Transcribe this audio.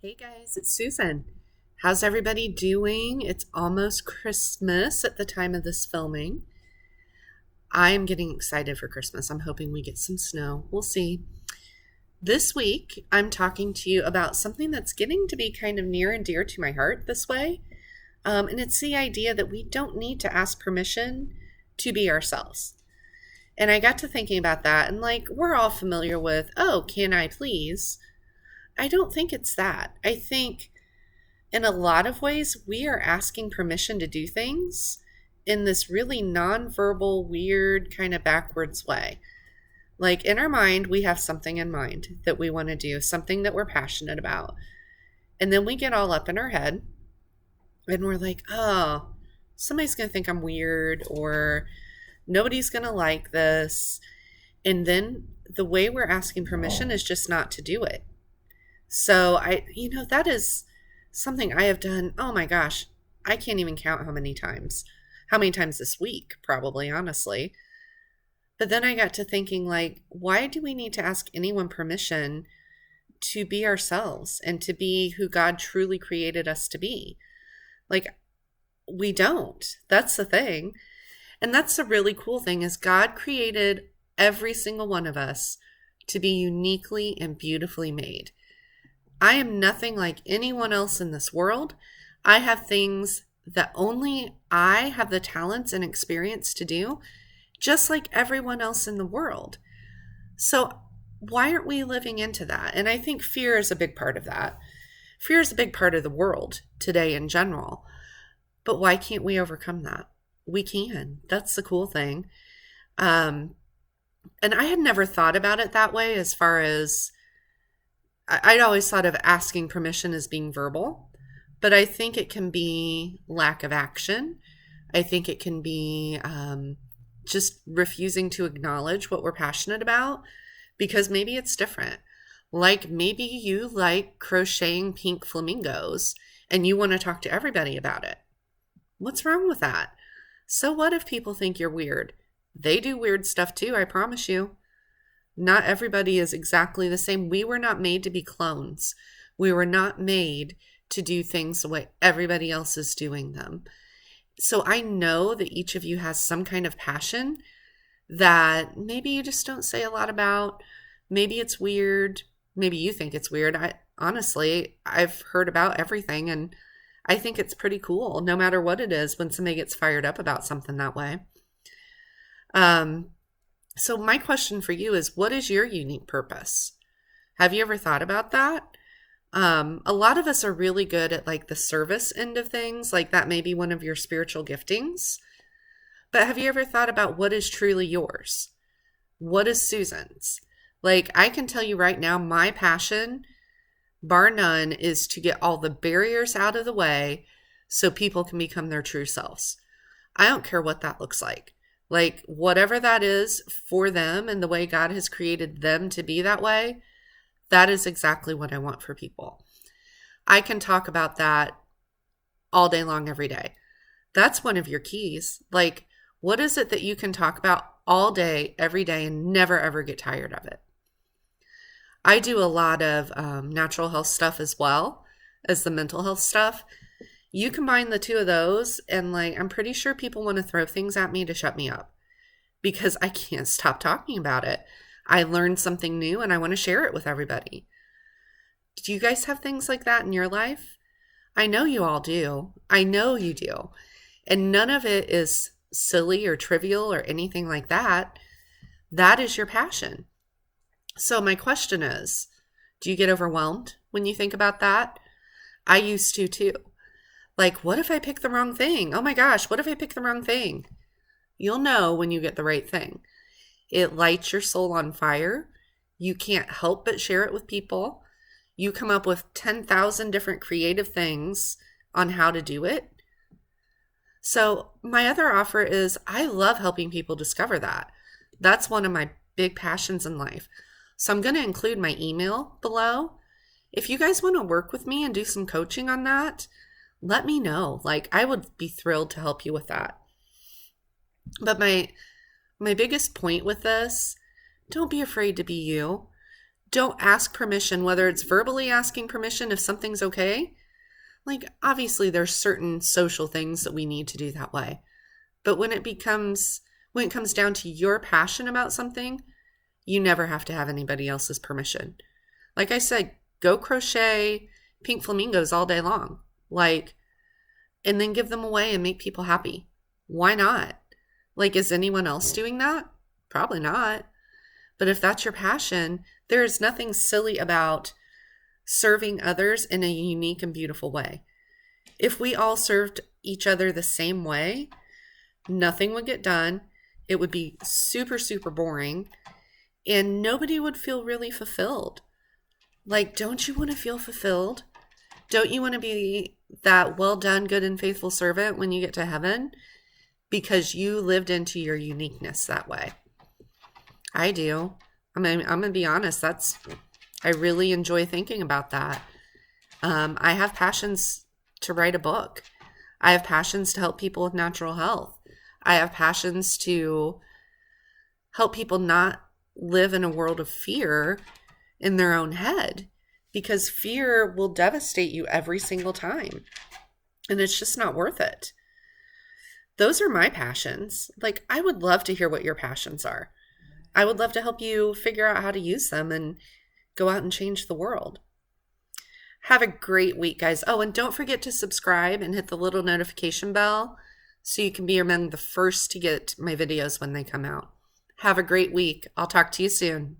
Hey guys, it's Susan. How's everybody doing? It's almost Christmas at the time of this filming. I'm getting excited for Christmas. I'm hoping we get some snow. We'll see. This week, I'm talking to you about something that's getting to be kind of near and dear to my heart this way. And it's the idea that we don't need to ask permission to be ourselves. And I got to thinking about that, and we're all familiar with, oh, can I please? I don't think it's that. I think in a lot of ways, we are asking permission to do things in this really nonverbal, weird, kind of backwards way. Like in our mind, we have something in mind that we want to do, something that we're passionate about. And then we get all up in our head and we're like, oh, somebody's going to think I'm weird or nobody's going to like this. And then the way we're asking permission is just not to do it. So that is something I have done. Oh my gosh, I can't even count how many times this week, probably, honestly. But then I got to thinking, why do we need to ask anyone permission to be ourselves and to be who God truly created us to be? We don't. That's the thing. And that's the really cool thing is God created every single one of us to be uniquely and beautifully made. I am nothing like anyone else in this world. I have things that only I have the talents and experience to do, just like everyone else in the world. So why aren't we living into that? And I think fear is a big part of that. Fear is a big part of the world today in general. But why can't we overcome that? We can. That's the cool thing. And I had never thought about it that way as far as I'd always thought of asking permission as being verbal, but I think it can be lack of action. I think it can be just refusing to acknowledge what we're passionate about because maybe it's different. Like maybe you like crocheting pink flamingos and you want to talk to everybody about it. What's wrong with that? So what if people think you're weird? They do weird stuff too, I promise you. Not everybody is exactly the same. We were not made to be clones. We were not made to do things the way everybody else is doing them. So I know that each of you has some kind of passion that maybe you just don't say a lot about. Maybe it's weird. Maybe you think it's weird. I've heard about everything and I think it's pretty cool no matter what it is when somebody gets fired up about something that way. So my question for you is, what is your unique purpose? Have you ever thought about that? A lot of us are really good at the service end of things, like that may be one of your spiritual giftings. But have you ever thought about what is truly yours? What is Susan's? I can tell you right now, my passion, bar none, is to get all the barriers out of the way so people can become their true selves. I don't care what that looks like. Whatever that is for them and the way God has created them to be that way, that is exactly what I want for people. I can talk about that all day long, every day. That's one of your keys. What is it that you can talk about all day, every day, and never, ever get tired of it? I do a lot of natural health stuff as well as the mental health stuff. You combine the two of those and I'm pretty sure people want to throw things at me to shut me up because I can't stop talking about it. I learned something new and I want to share it with everybody. Do you guys have things like that in your life? I know you all do. I know you do. And none of it is silly or trivial or anything like that. That is your passion. So my question is, do you get overwhelmed when you think about that? I used to too. What if I pick the wrong thing? Oh my gosh, what if I pick the wrong thing? You'll know when you get the right thing. It lights your soul on fire. You can't help but share it with people. You come up with 10,000 different creative things on how to do it. So my other offer is I love helping people discover that. That's one of my big passions in life. So I'm going to include my email below. If you guys want to work with me and do some coaching on that, let me know. I would be thrilled to help you with that. But my biggest point with this, don't be afraid to be you. Don't ask permission, whether it's verbally asking permission if something's okay. Like, obviously, there's certain social things that we need to do that way. But when it comes down to your passion about something, you never have to have anybody else's permission. Like I said, go crochet pink flamingos all day long. And then give them away and make people happy. Why not? Is anyone else doing that? Probably not. But if that's your passion, there is nothing silly about serving others in a unique and beautiful way. If we all served each other the same way, nothing would get done. It would be super, super boring, and nobody would feel really fulfilled. Don't you want to feel fulfilled? Don't you want to be that well done, good and faithful servant when you get to heaven? Because you lived into your uniqueness that way. I do. I'm going to be honest. I really enjoy thinking about that. I have passions to write a book. I have passions to help people with natural health. I have passions to help people not live in a world of fear in their own head, because fear will devastate you every single time. And it's just not worth it. Those are my passions. I would love to hear what your passions are. I would love to help you figure out how to use them and go out and change the world. Have a great week, guys. Oh, and don't forget to subscribe and hit the little notification bell so you can be among the first to get my videos when they come out. Have a great week. I'll talk to you soon.